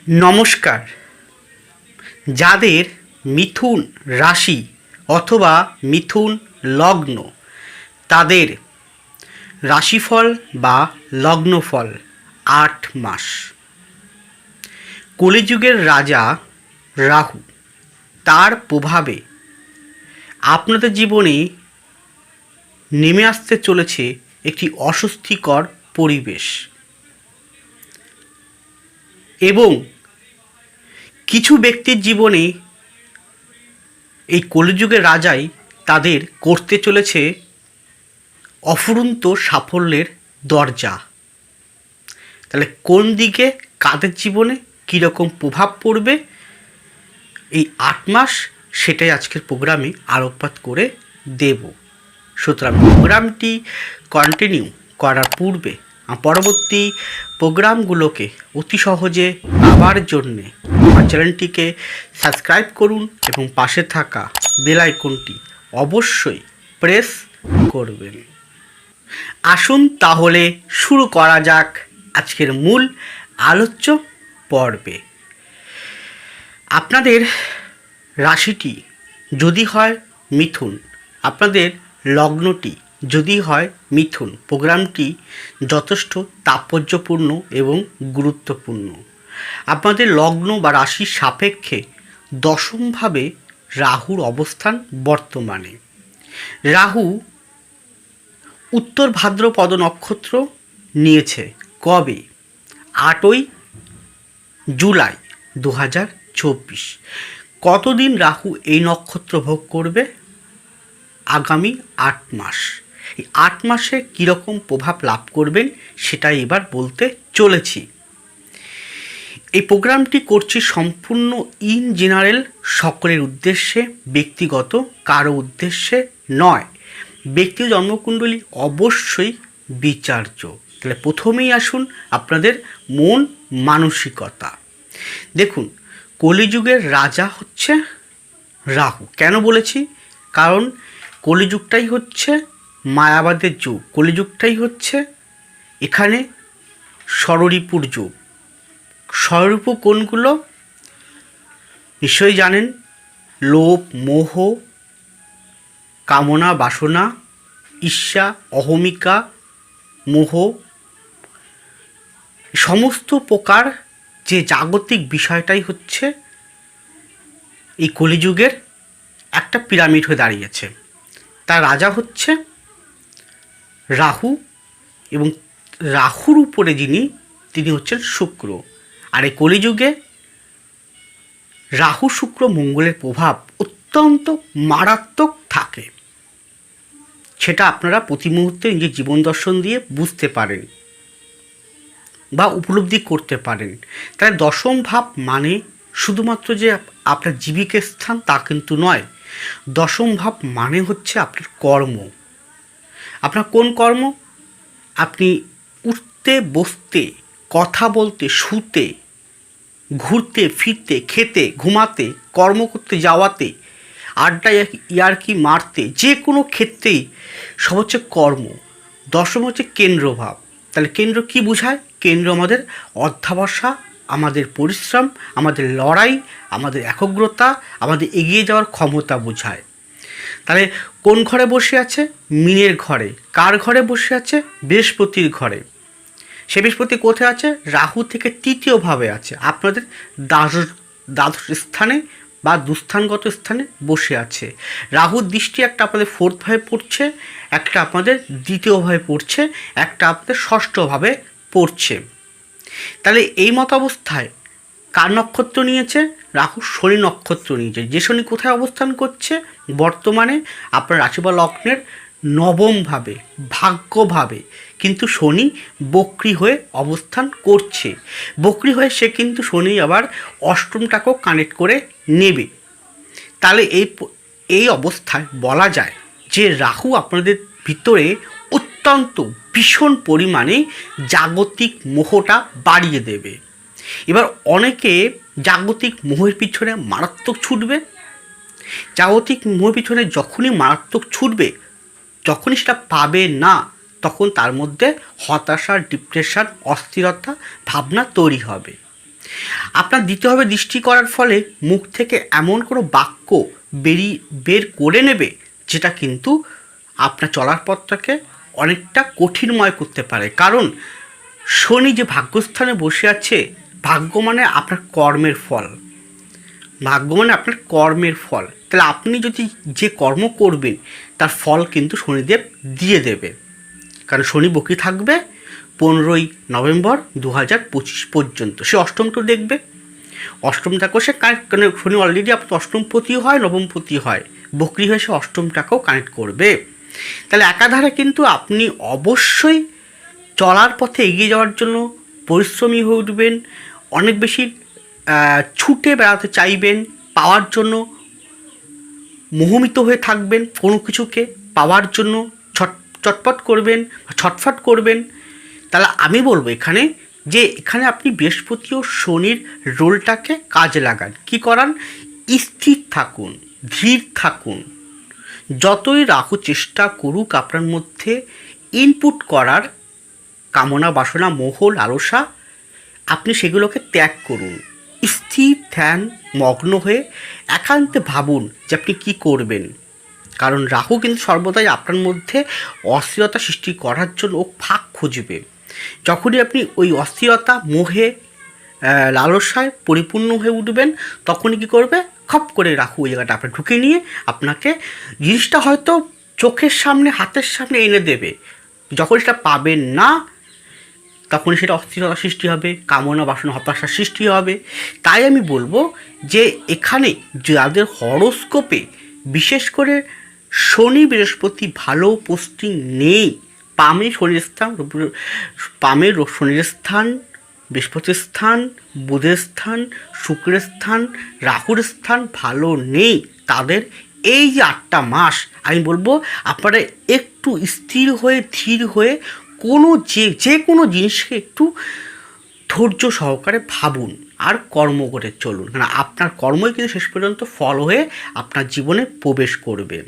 নমস্কার। যাদের মিথুন রাশি অথবা মিথুন লগ্ন, তাদের রাশিফল বা লগ্নফল ৮ মাস। কলিযুগের রাজা রাহু, তার প্রভাবে আপনাদের জীবনে নেমে আসতে চলেছে একটি অস্বস্তিকর পরিবেশ, এবং কিছু ব্যক্তির জীবনে এই কলিযুগের রাজাই তাদের করতে চলেছে অফুরন্ত সাফল্যের দরজা। তাহলে কোন দিকে কাদের জীবনে কীরকম প্রভাব পড়বে এই ৮ মাস, সেটাই আজকের প্রোগ্রামে আলোকপাত করে দেব। সুতরাং প্রোগ্রামটি কন্টিনিউ করার পূর্বে পরবর্তী প্রোগ্রামগুলোকে অতি সহজে পাওয়ার জন্যে আমার চ্যানেলটিকে সাবস্ক্রাইব করুন এবং পাশে থাকা বেল আইকনটি অবশ্যই প্রেস করবেন। আসুন তাহলে শুরু করা যাক আজকের মূল আলোচ্য পর্বে। আপনাদের রাশিটি যদি হয় মিথুন, আপনাদের লগ্নটি যদি হয় মিথুন, প্রোগ্রামটি যথেষ্ট তাৎপর্যপূর্ণ এবং গুরুত্বপূর্ণ। আপনাদের লগ্ন বা রাশির সাপেক্ষে দশমভাবে রাহুর অবস্থান বর্তমানে। রাহু উত্তর ভাদ্রপদ নক্ষত্র নিয়েছে কবে? ৮ই জুলাই ২০২৪। কতদিন রাহু এই নক্ষত্র ভোগ করবে? আগামী ৮ মাস। এই ৮ মাসে কীরকম প্রভাব লাভ করবেন সেটাই এবার বলতে চলেছি। এই প্রোগ্রামটি করছি সম্পূর্ণ ইন জেনারেল, সকলের উদ্দেশ্যে, ব্যক্তিগত কারো উদ্দেশ্যে নয়। ব্যক্তি জন্মকুণ্ডলী অবশ্যই বিচার্য। তাহলে প্রথমেই আসুন আপনাদের মন মানসিকতা। দেখুন, কলিযুগের রাজা হচ্ছে রাহু। কেন বলেছি? কারণ কলিযুগটাই হচ্ছে মায়াবাদের যুগ, কলিযুগটাই হচ্ছে এখানে ষড়রিপুর যুগ। ষড়রিপু কোনগুলো নিশ্চয়ই জানেন: লোভ, মোহ, কামনা, বাসনা, ঈর্ষা, অহমিকা, মোহ, সমস্ত প্রকার যে জাগতিক বিষয়টাই হচ্ছে এই কলিযুগের একটা পিরামিড হয়ে দাঁড়িয়েছে। তার রাজা হচ্ছে রাহু, এবং রাহুর উপরে তিনি হচ্ছেন শুক্র। আর এই কলিযুগে রাহু শুক্র মঙ্গলের প্রভাব অত্যন্ত মারাত্মক থাকে। সেটা আপনারা প্রতি মুহূর্তে নিজের জীবন দর্শন দিয়ে বুঝতে পারেন বা উপলব্ধি করতে পারেন। তাই দশম ভাব মানে শুধুমাত্র যে আপনার জীবিকার স্থান তা কিন্তু নয়। দশম ভাব মানে হচ্ছে আপনার কর্ম। আপনার কোন কর্ম? আপনি উঠতে, বসতে, কথা বলতে, শুতে, ঘুরতে ফিরতে, খেতে, ঘুমাতে, কর্ম করতে যাওয়াতে, আড্ডায় ইয়ার্কি মারতে, যে কোনো ক্ষেত্রেই সব হচ্ছে কর্ম। দশম হচ্ছে কেন্দ্রভাব। তাহলে কেন্দ্র কি বোঝায়? কেন্দ্র আমাদের অধ্যাবসা, আমাদের পরিশ্রম, আমাদের লড়াই, আমাদের একাগ্রতা, আমাদের এগিয়ে যাওয়ার ক্ষমতা বোঝায়। তাহলে কোন ঘরে বসে আছে? মীনের ঘরে। কার ঘরে বসে আছে? বৃহস্পতির ঘরে। সে বৃহস্পতি কোথায় আছে? রাহু থেকে তৃতীয়ভাবে আছে, আপনাদের দ্বাদশ স্থানে বা দুস্থানগত স্থানে বসে আছে। রাহুর দৃষ্টি একটা আপনাদের ফোর্থভাবে পড়ছে, একটা আপনাদের দ্বিতীয়ভাবে পড়ছে, একটা আপনাদের ষষ্ঠভাবে পড়ছে। তাহলে এই মত অবস্থায় কার নক্ষত্র নিয়েছে? রাহু শনি নক্ষত্র নিয়েছে। যে শনি কোথায় অবস্থান করছে? বর্তমানে আপনার রাশি বা লগ্নের নবমভাবে, ভাগ্যভাবে। কিন্তু শনি বক্রী হয়ে অবস্থান করছে। বক্রী হয়ে সে কিন্তু শনি আবার অষ্টমটাকেও কানেক্ট করে নেবে। তাহলে এই অবস্থায় বলা যায় যে রাহু আপনাদের ভিতরে অত্যন্ত ভীষণ পরিমাণে জাগতিক মোহটা বাড়িয়ে দেবে। এবার অনেকে জাগতিক মোহের পিছনে মারাত্মক ছুটবে। জাগতিক মোহের পিছনে যখনই মারাত্মক ছুটবে, যখনই সেটা পাবে না, তখন তার মধ্যে হতাশা, ডিপ্রেশন, অস্থিরতা ভাবনা তৈরি হবে। আপনার দিতে হবে দৃষ্টি করার ফলে মুখ থেকে এমন কোনো বাক্য বের করে নেবে যেটা কিন্তু আপনার চলার পথটাকে অনেকটা কঠিনময় করতে পারে। কারণ শনি যে ভাগ্যস্থানে বসে আছে, ভাগ্য মানে আপনার কর্মের ফল, ভাগ্য মানে আপনার কর্মের ফল। তাহলে আপনি যদি যে কর্ম করবেন তার ফল কিন্তু শনিদেব দিয়ে দেবে। কারণ শনি বকরি থাকবে 15ই নভেম্বর 2025 পর্যন্ত। সে অষ্টমটা দেখবে, অষ্টমটাকেও সে কানেক্ট, কারণ শনি অলরেডি আপনার অষ্টমপতি হয়, নবমপতি হয়, বকরি হয়ে সে অষ্টমটাকেও কানেক্ট করবে। তাহলে একাধারে কিন্তু আপনি অবশ্যই চলার পথে এগিয়ে যাওয়ার জন্য পরিশ্রমী হয়ে উঠবেন, অনেক বেশি ছুটে বেড়াতে চাইবেন, পাওয়ার জন্য মোহিত হয়ে থাকবেন, কোনো কিছুকে পাওয়ার জন্য চটপট করবেন, ছটফট করবেন। তাহলে আমি বলবো এখানে যে এখানে আপনি বৃহস্পতি ও শনির রোলটাকে কাজে লাগান। কি করান? স্থির থাকুন, ধীর থাকুন। যতই রাহু চেষ্টা করুক আপনার মধ্যে ইনপুট করার কামনা, বাসনা, মোহ, লালসা, আপনি সেগুলোকে ত্যাগ করুন। স্থির ধ্যান মগ্ন হয়ে একান্তে ভাবুন যে আপনি কী করবেন। কারণ রাহু কিন্তু সর্বদাই আপনার মধ্যে অস্থিরতা সৃষ্টি করার জন্য ও ফাঁক খুঁজবে। যখনই আপনি ওই অস্থিরতা, মোহে, লালসায় পরিপূর্ণ হয়ে উঠবেন, তখনই কী করবে? খপ করে রাহু ওই জায়গাটা আপনার ঢুকে নিয়ে আপনাকে জিনিসটা হয়তো চোখের সামনে, হাতের সামনে এনে দেবে। যখন সেটা পাবেন না তখন সেটা অস্থিরতা সৃষ্টি হবে, কামনা বাসনা, হতাশার সৃষ্টি হবে। তাই আমি বলবো যে এখানে যাদের হরোস্কোপে বিশেষ করে শনি বৃহস্পতি ভালো পোস্টিং নেই, পামে শনির স্থান, পামের শনির স্থান, বৃহস্পতির স্থান, বুধের স্থান, শুক্রের স্থান, রাহুর স্থান ভালো নেই, তাদের এই যে 8টা মাস আমি বলবো আপনারা একটু স্থির হয়ে, ধীর হয়ে যে কোনো জিনিসকে একটু ধৈর্য সহকারে ভাবুন আর কর্ম করে চলুন। কারণ আপনার কর্মই কিন্তু শেষ পর্যন্ত ফল হয়ে আপনার জীবনে প্রবেশ করবে।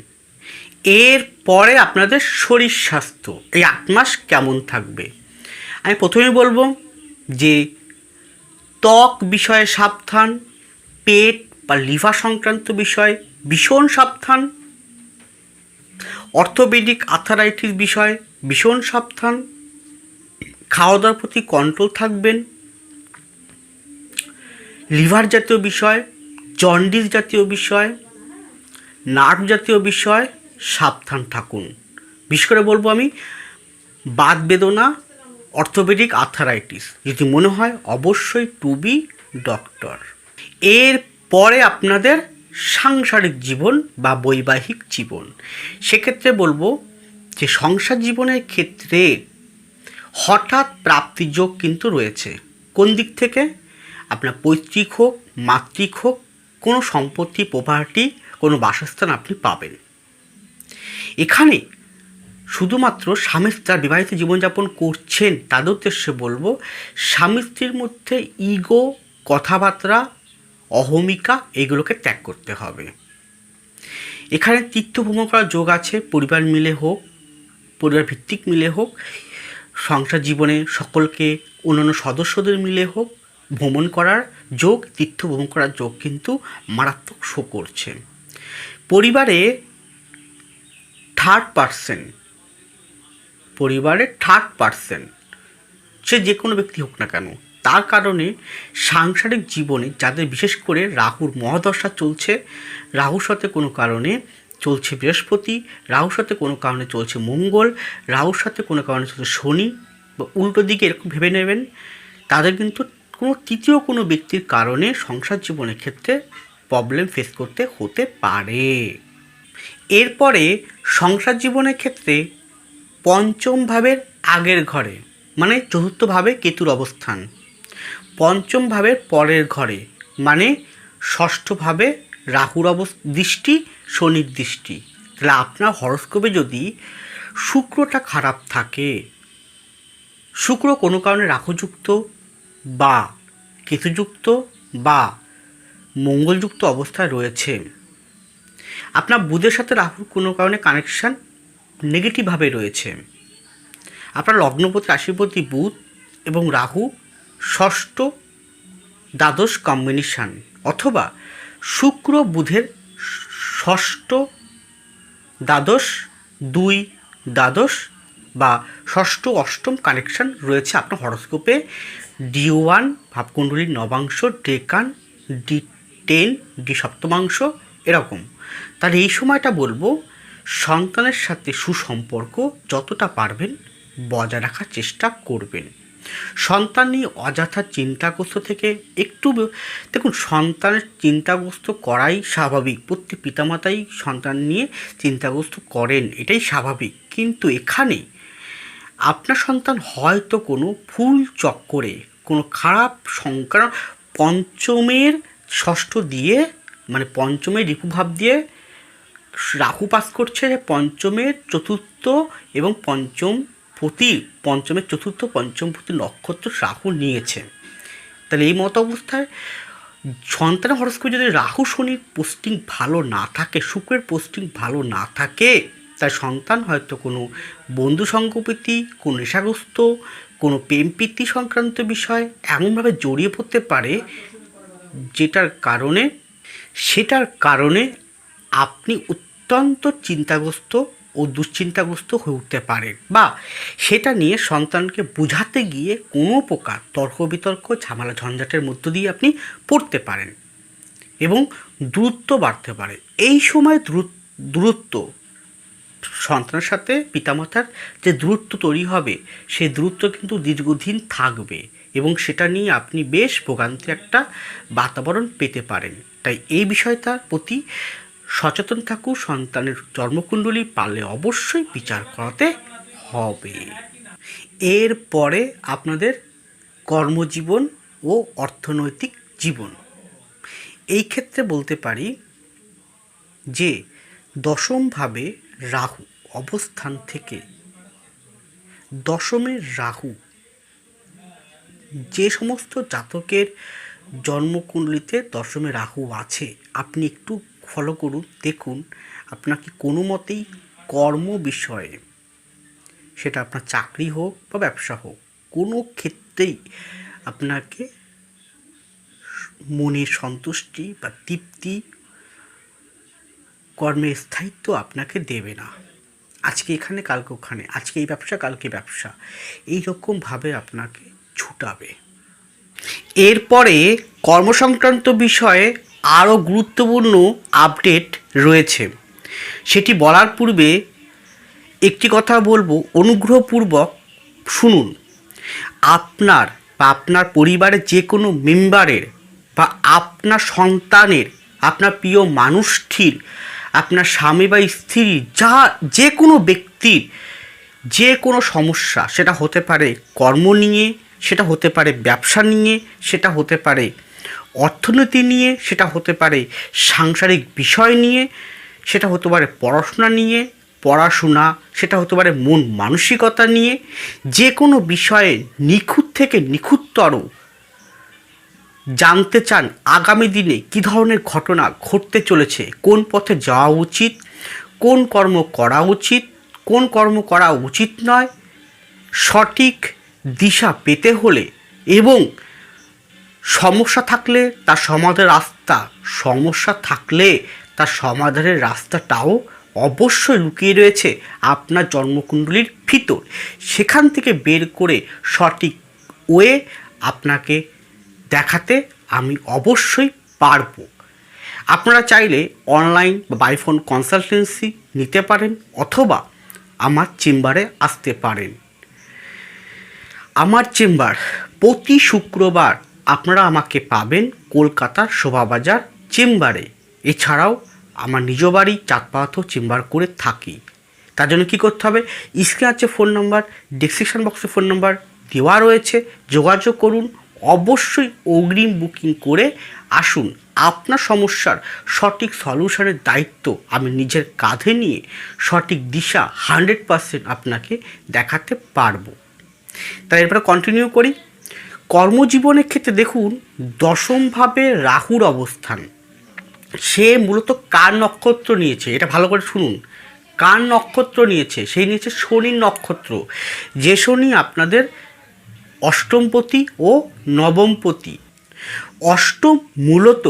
এরপরে আপনাদের শরীর স্বাস্থ্য এই 8 মাস কেমন থাকবে, আমি প্রথমেই বলবো যে ত্বক বিষয়ে সাবধান, পেট বা লিভার সংক্রান্ত বিষয়ে ভীষণ সাবধান, অর্থোপেডিক আর্থারাইটিস বিষয়ে ভীষণ সাবধান, খাওয়া দাওয়ার প্রতি কন্ট্রোল থাকবেন, লিভার জাতীয় বিষয়, জন্ডিস জাতীয় বিষয়, নার্ভ জাতীয় বিষয় সাবধান থাকুন। বিশেষ করে বলবো আমি বাত বেদনা, অর্থোপেডিক আর্থারাইটিস যদি মনে হয় অবশ্যই টু বি ডক্টর। এর পরে আপনাদের সাংসারিক জীবন বা বৈবাহিক জীবন, সেক্ষেত্রে বলবো যে সংসার জীবনের ক্ষেত্রে হঠাৎ প্রাপ্তিযোগ কিন্তু রয়েছে। কোন দিক থেকে? আপনার পৈতৃক হোক, মাতৃক হোক, কোনো সম্পত্তি, প্রপার্টি, কোনো বাসস্থান আপনি পাবেন। এখানে শুধুমাত্র স্বামী যারা বিবাহিত জীবনযাপন করছেন তাদের উদ্দেশ্যে বলবো স্বামী স্ত্রীর মধ্যে ইগো, কথাবার্তা, অহমিকা এইগুলোকে ত্যাগ করতে হবে। এখানে তীর্থ ভ্রমণ করার যোগ আছে, পরিবার মিলে হোক, পরিবার ভিত্তিক মিলে হোক, সংসার জীবনে সকলকে অন্যান্য সদস্যদের মিলে হোক, ভ্রমণ করার যোগ, তীর্থ ভ্রমণ করার যোগ কিন্তু মারাত্মক শো করছে। পরিবারে থার্ড পার্সন সে যে কোনো ব্যক্তি হোক না কেন, তার কারণে সাংসারিক জীবনে যাদের বিশেষ করে রাহুর মহাদশা চলছে, রাহুর সাথে কোনো কারণে চলছে বৃহস্পতি, রাহুর সাথে কোনো কারণে চলছে মঙ্গল, রাহুর সাথে কোনো কারণে চলছে শনি, বা উল্টো দিকে এরকম ভেবে নেবেন, তাদের কিন্তু কোনো তৃতীয় কোনো ব্যক্তির কারণে সংসার জীবনের ক্ষেত্রে প্রবলেম ফেস করতে হতে পারে। এরপরে সংসার জীবনের ক্ষেত্রে পঞ্চম ভাবের আগের ঘরে মানে চতুর্থ ভাবে কেতুর অবস্থান, পঞ্চম ভাবের পরের ঘরে মানে ষষ্ঠ ভাবে রাহুর দৃষ্টি, শনির দৃষ্টি। তাহলে আপনার হরস্কোপে যদি শুক্রটা খারাপ থাকে, শুক্র কোনো কারণে রাহুযুক্ত বা কেতুযুক্ত বা মঙ্গলযুক্ত অবস্থায় রয়েছে, আপনার বুধের সাথে রাহুর কোনো কারণে কানেকশান নেগেটিভভাবে রয়েছে, আপনার লগ্নপতি, রাশিপতি বুধ এবং রাহু ষষ্ঠ দ্বাদশ কম্বিনেশান অথবা শুক্র বুধের ষষ্ঠ দ্বাদশ, 2 দ্বাদশ বা ষষ্ঠ অষ্টম কানেকশান রয়েছে আপনার হরস্কোপে। D1 ভাবকুণ্ডলীর নবাংশ, ডেকান, D10 ডি সপ্তমাংশ এরকম। তাহলে এই সময়টা বলবো সন্তানের সাথে সুসম্পর্ক যতটা পারবেন বজায় রাখার চেষ্টা করবেন। সন্তান নিয়ে অযথা চিন্তাগ্রস্ত থেকে একটু দেখুন, সন্তানের চিন্তাগ্রস্ত করাই স্বাভাবিক, প্রত্যেক পিতামাতাই সন্তান নিয়ে চিন্তাগ্রস্ত করেন, এটাই স্বাভাবিক। কিন্তু এখানে আপনার সন্তান হয়তো কোনো ভুল চক্করে কোনো খারাপ সংখ্যা পঞ্চমের ষষ্ঠ দিয়ে, মানে পঞ্চমের রিপুভাব দিয়ে রাহু পাস করছে, পঞ্চমের চতুর্থ এবং পঞ্চমের চতুর্থ পঞ্চমপতি নক্ষত্র রাহু নিয়েছে। তাহলে এই মত অবস্থায় সন্তানের হরস্কোপে যদি রাহু শনির পোস্টিং ভালো না থাকে, শুক্রের পোস্টিং ভালো না থাকে, তাই সন্তান হয়তো কোনো বন্ধু সংগপ্রীতি, কোনো নেশাগ্রস্ত, কোনো প্রেমপ্রীতি সংক্রান্ত বিষয় এমনভাবে জড়িয়ে পড়তে পারে সেটার কারণে আপনি অত্যন্ত চিন্তাগ্রস্ত ও দুশ্চিন্তাগ্রস্ত হয়ে উঠতে পারেন, বা সেটা নিয়ে সন্তানকে বোঝাতে গিয়ে কোনো প্রকার তর্ক বিতর্ক ঝামেলা ঝঞ্ঝাটের মধ্য দিয়ে আপনি পড়তে পারেন এবং দূরত্ব বাড়তে পারে। এই সময় দূরত্ব সন্তানের সাথে পিতামাতার যে দূরত্ব তৈরি হবে, সেই দূরত্ব কিন্তু দীর্ঘদিন থাকবে এবং সেটা নিয়ে আপনি বেশ ভোগান্তির একটা বাতাবরণ পেতে পারেন। তাই এই বিষয়টার প্রতি সচেতন থাকুন। সন্তানের জন্মকুণ্ডলী পারলে অবশ্যই বিচার করাতে হবে। এরপরে আপনাদের কর্মজীবন ও অর্থনৈতিক জীবন। এই ক্ষেত্রে বলতে পারি যে দশমভাবে রাহু অবস্থান থেকে, দশমের রাহু যে সমস্ত জাতকের জন্মকুণ্ডলিতে দশমে রাহু আছে, আপনি একটু ফলো করুন, দেখুন আপনাকে কোনো মতেই কর্ম বিষয়ে, সেটা আপনার চাকরি হোক বা ব্যবসা হোক, কোনো ক্ষেত্রেই আপনাকে মনের সন্তুষ্টি বা তৃপ্তি, কর্মের স্থায়িত্ব আপনাকে দেবে না। আজকে এখানে কালকে ওখানে, আজকে এই ব্যবসা কালকে ব্যবসা, এইরকমভাবে আপনাকে ছুটাবে। এরপরে কর্মসংক্রান্ত বিষয়ে আরও গুরুত্বপূর্ণ আপডেট রয়েছে। সেটি বলার পূর্বে একটি কথা বলবো, অনুগ্রহপূর্বক শুনুন। আপনার বা আপনার পরিবারের যে কোনো মেম্বারের বা আপনার সন্তানের, আপনার প্রিয় মানুষটির, আপনার স্বামী বা স্ত্রী, যে কোনো ব্যক্তির যে কোনো সমস্যা, সেটা হতে পারে কর্ম নিয়ে, সেটা হতে পারে ব্যবসা নিয়ে, সেটা হতে পারে অর্থনীতি নিয়ে, সেটা হতে পারে সাংসারিক বিষয় নিয়ে, সেটা হতে পারে পড়াশোনা, সেটা হতে পারে মন মানসিকতা নিয়ে, যে কোনো বিষয়ে নিখুঁত থেকে নিখুঁততর জানতে চান আগামী দিনে কী ধরনের ঘটনা ঘটতে চলেছে, কোন পথে যাওয়া উচিত, কোন কর্ম করা উচিত, কোন কর্ম করা উচিত নয়, সঠিক দিশা পেতে হলে এবং সমস্যা থাকলে তার সমাধানের রাস্তা, সমস্যা থাকলে তার সমাধানের রাস্তাটাও অবশ্যই লুকিয়ে রয়েছে আপনার জন্মকুণ্ডলীর ভিতর। সেখান থেকে বের করে সঠিক ওয়ে আপনাকে দেখাতে আমি অবশ্যই পারবো। আপনারা চাইলে অনলাইন বা বাই ফোন কনসালটেন্সি নিতে পারেন অথবা আমার চেম্বারে আসতে পারেন। আমার চেম্বার প্রতি শুক্রবার আপনারা আমাকে পাবেন কলকাতার শোভাবাজার চেম্বারে। এছাড়াও আমার নিজ বাড়ি চাঁদপাড়াতেও চেম্বার করে থাকি। তার জন্য কী করতে হবে, স্ক্রিনে আছে ফোন নম্বর, ডেসক্রিপশন বক্সে ফোন নম্বর দেওয়া রয়েছে, যোগাযোগ করুন। অবশ্যই অগ্রিম বুকিং করে আসুন। আপনার সমস্যার সঠিক সলিউশনের দায়িত্ব আমি নিজের কাঁধে নিয়ে সঠিক দিশা 100% আপনাকে দেখাতে পারবো। তাই এরপরে কন্টিনিউ করি। কর্মজীবনের ক্ষেত্রে দেখুন, দশমভাবে রাহুর অবস্থান, সে মূলত কার নক্ষত্র নিয়েছে, এটা ভালো করে শুনুন। কার নক্ষত্র নিয়েছে? সেই নিয়েছে শনির নক্ষত্র, যে শনি আপনাদের অষ্টমপতি ও নবমপতি। অষ্টম মূলত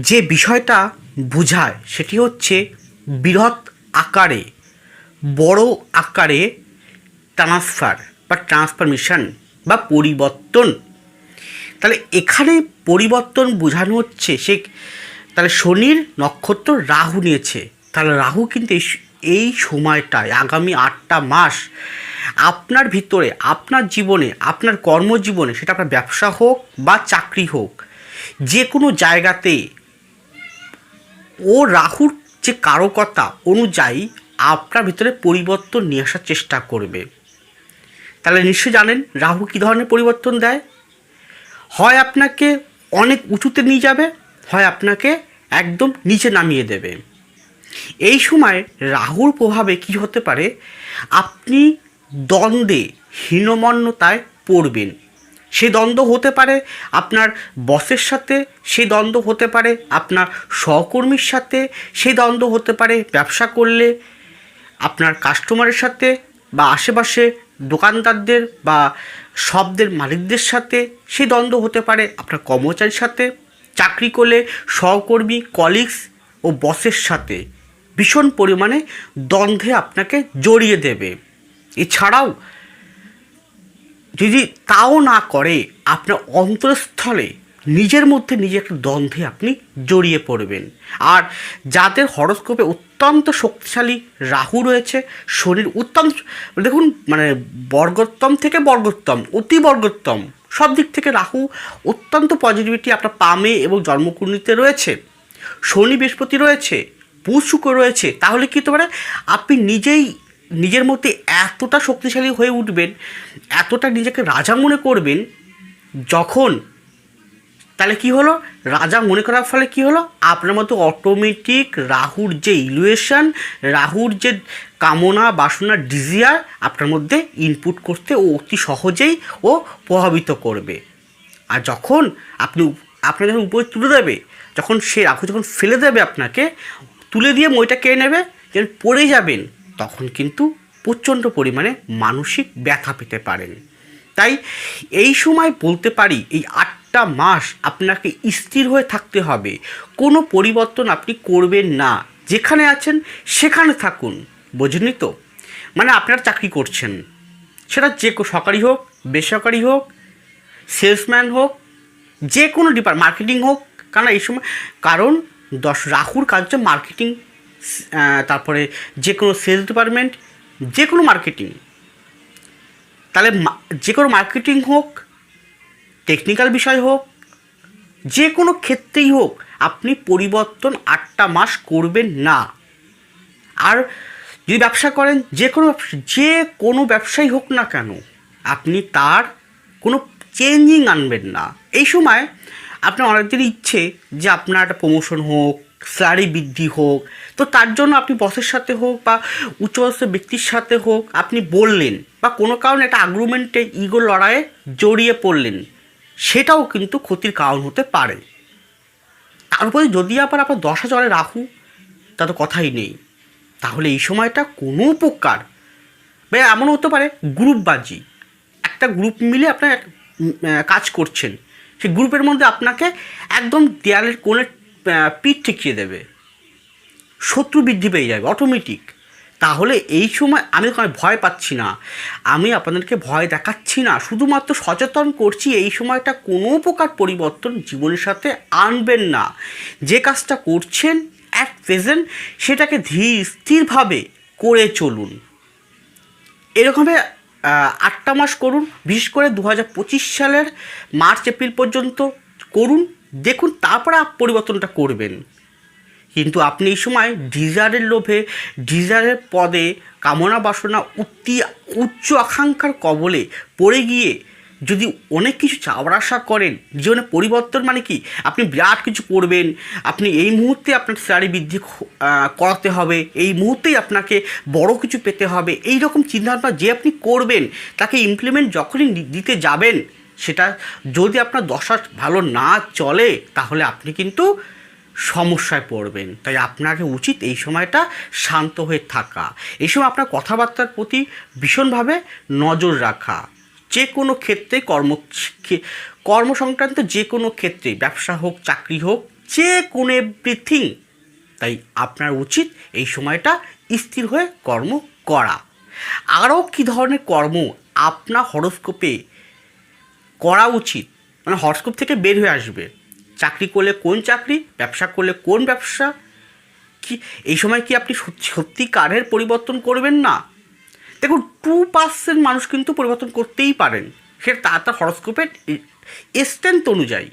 যে বিষয়টা বোঝায় সেটি হচ্ছে বৃহৎ আকারে, বড় আকারে ট্রান্সফার বা ট্রান্সফরমেশন বা পরিবর্তন। তাহলে এখানে পরিবর্তন বোঝানো হচ্ছে তাহলে শনির নক্ষত্র রাহু নিয়েছে। তাহলে রাহু কিন্তু এই সময়টায় আগামী 8টা মাস আপনার ভিতরে, আপনার জীবনে, আপনার কর্মজীবনে, সেটা আপনার ব্যবসা হোক বা চাকরি হোক, যে কোনো জায়গাতে ও রাহুর যে কারকতা অনুযায়ী আপনার ভিতরে পরিবর্তন নিয়ে আসার চেষ্টা করবে। তাহলে নিশ্চয়ই জানেন রাহু কী ধরনের পরিবর্তন দেয়। হয় আপনাকে অনেক উঁচুতে নিয়ে যাবে, হয় আপনাকে একদম নিচে নামিয়ে দেবে। এই সময় রাহুর প্রভাবে কী হতে পারে, আপনি দ্বন্দ্বে, হীনমন্যতায় পড়বেন। সেই দ্বন্দ্ব হতে পারে আপনার বসের সাথে, সেই দ্বন্দ্ব হতে পারে আপনার সহকর্মীর সাথে, সেই দ্বন্দ্ব হতে পারে ব্যবসা করলে আপনার কাস্টমারের সাথে বা আশেপাশে দোকানদারদের বা শপদের মালিকদের সাথে, সেই দ্বন্দ্ব হতে পারে আপনার কর্মচারীর সাথে, চাকরি করলে সহকর্মী, কলিগস ও বসের সাথে ভীষণ পরিমাণে দ্বন্দ্বে আপনাকে জড়িয়ে দেবে। এছাড়াও যদি তাও না করে, আপনার অন্তঃস্থলে নিজের মধ্যে নিজে একটা দ্বন্দ্বে আপনি জড়িয়ে পড়বেন। আর যাদের হরস্কোপে অত্যন্ত শক্তিশালী রাহু রয়েছে, শনির অত্যন্ত, দেখুন মানে বর্গোত্তম থেকে বর্গোত্তম, অতি বর্গোত্তম, সব দিক থেকে রাহু অত্যন্ত পজিটিভিটি আপনার পামে এবং জন্মকুণ্ডলিতে রয়েছে। শনি বৃহস্পতি রয়েছে, বুধ শুক্র রয়েছে। তাহলে কী হতে পারে, আপনি নিজেই নিজের মধ্যে এতটা শক্তিশালী হয়ে উঠবেন, এতটা নিজেকে রাজা মনে করবেন, যখন তাহলে কি হলো, রাজা মনে করার ফলে কি হলো, আপনার মতো অটোমেটিক রাহুর যে ইলুয়েশন, রাহুর যে কামনা বাসনা ডিজিয়ার আপনার মধ্যে ইনপুট করতে ও অতি সহজেই ও প্রভাবিত করবে। আর যখন আপনার যখন উপরে তুলে দেবে, যখন সে রাহু যখন ফেলে দেবে, আপনাকে তুলে দিয়ে মইটা কেড়ে নেবে, যখন পড়ে যাবেন, তখন কিন্তু প্রচণ্ড পরিমাণে মানসিক ব্যথা পেতে পারেন। তাই এই সময় বলতে পারি, এই 8টা মাস আপনাকে স্থির হয়ে থাকতে হবে, কোনো পরিবর্তন আপনি করবেন না, যেখানে আছেন সেখানে থাকুন। বোঝেনই তো, মানে আপনারা চাকরি করছেন, সেটা যে সরকারি হোক, বেসরকারি হোক, সেলসম্যান হোক, যে কোনো মার্কেটিং হোক, কারণ এই সময়, কারণ রাহুর কাজ হচ্ছে মার্কেটিং, তারপরে যে কোনো সেলস ডিপার্টমেন্ট, যে কোনো মার্কেটিং। তাহলে যে কোনো মার্কেটিং হোক, টেকনিক্যাল বিষয় হোক, যে কোনো ক্ষেত্রেই হোক, আপনি পরিবর্তন 8টা মাস করবেন না। আর যদি ব্যবসা করেন, যে কোনো ব্যবসাই হোক না কেন, আপনি তার কোনো চেঞ্জিং আনবেন না। এই সময় আপনার অনেকদিনই ইচ্ছে যে আপনার একটা প্রমোশন হোক, স্যালারি বৃদ্ধি হোক, তো তার জন্য আপনি বসের সাথে হোক বা উচ্চপদস্থ ব্যক্তির সাথে হোক আপনি বললেন, বা কোনো কারণে একটা আর্গুমেন্টে, ইগো লড়াইয়ে জড়িয়ে পড়লেন, সেটাও কিন্তু ক্ষতির কারণ হতে পারে। তারপরে যদি আবার আপনার 10 জলে রাহু, তা তো কথাই নেই। তাহলে এই সময়টা কোনো প্রকার বা এমন হতে পারে গ্রুপবাজি, একটা গ্রুপ মিলে আপনার কাজ করছেন, সেই গ্রুপের মধ্যে আপনাকে একদম দেয়ালের কোণে পিঠ ঠেকিয়ে দেবে, শত্রু বৃদ্ধি পেয়ে যাবে অটোমেটিক। তাহলে এই সময় আমি ভয় পাচ্ছি না, আমি আপনাদেরকে ভয় দেখাচ্ছি না, শুধুমাত্র সচেতন করছি, এই সময়টা কোনো প্রকার পরিবর্তন জীবনের সাথে আনবেন না। যে কাজটা করছেন অ্যাট প্রেজেন্ট, সেটাকে ধীর স্থিরভাবে করে চলুন। এরকমভাবে 8টা মাস করুন, বিশেষ করে 2025 সালের মার্চ এপ্রিল পর্যন্ত করুন, দেখুন তারপরে পরিবর্তনটা করবেন। কিন্তু আপনি এই সময় ডিজায়ারের লোভে, ডিজায়ারের পদে, কামনা বাসনা, উচ্চ আকাঙ্ক্ষার কবলে পড়ে গিয়ে যদি অনেক কিছু চাওয়ার আশা করেন, জীবনে পরিবর্তন মানে কি, আপনি বিরাট কিছু করবেন, আপনি এই মুহূর্তে আপনার স্যালারি বৃদ্ধি করাতে হবে, এই মুহূর্তেই আপনাকে বড় কিছু পেতে হবে, এই রকম চিন্তাভাবনা যে আপনি করবেন, তাকে ইমপ্লিমেন্ট যখনই দিতে যাবেন, সেটা যদি আপনার দশা ভালো না চলে, তাহলে আপনি কিন্তু সমস্যায় পড়বেন। তাই আপনাকে উচিত এই সময়টা শান্ত হয়ে থাকা, এই সময় আপনার কথাবার্তার প্রতি ভীষণভাবে নজর রাখা, যে কোনো ক্ষেত্রে কর্ম সংক্রান্ত যে কোনো ক্ষেত্রে, ব্যবসা হোক, চাকরি হোক, যে কোনো এভরিথিং। তাই আপনার উচিত এই সময়টা স্থির হয়ে কর্ম করা। আরও কী ধরনের কর্ম আপনার হরোস্কোপে করা উচিত, মানে হরোস্কোপ থেকে বের হয়ে আসবে। চাকরি করলে কোন চাকরি, ব্যবসা করলে কোন ব্যবসা, কি এই সময় কি আপনি সত্যিকারের পরিবর্তন করবেন না? দেখুন 2% মানুষ কিন্তু পরিবর্তন করতেই পারেন, সেটা তার হরোস্কোপের স্ট্রেংথ অনুযায়ী।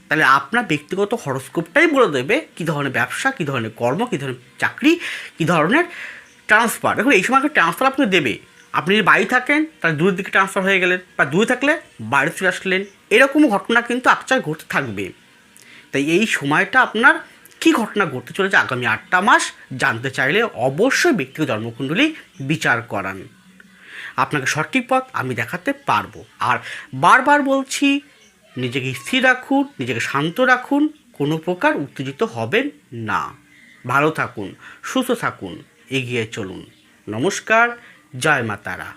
তাহলে আপনার ব্যক্তিগত হরোস্কোপটাই বলে দেবে কী ধরনের ব্যবসা, কী ধরনের কর্ম, কী ধরনের চাকরি, কী ধরনের ট্রান্সফার। দেখুন এই সময় একটা ট্রান্সফার আপনাকে দেবে। আপনি যদি বাড়ি থাকেন তাহলে দূরের দিকে ট্রান্সফার হয়ে গেলেন, বা দূরে থাকলে বাইরে চলে আসলেন, এরকম ঘটনা কিন্তু আকচার ঘটতে থাকবে। তাই এই সময়টা আপনার কী ঘটনা ঘটতে চলেছে আগামী 8টা মাস জানতে চাইলে অবশ্যই ব্যক্তিগত জন্মকুণ্ডলী বিচার করান। আপনাকে সঠিক পথ আমি দেখাতে পারবো। আর বারবার বলছি, নিজেকে স্থির রাখুন, নিজেকে শান্ত রাখুন, কোনো প্রকার উত্তেজিত হবেন না। ভালো থাকুন, সুস্থ থাকুন, এগিয়ে চলুন। নমস্কার, জয় মা তারা।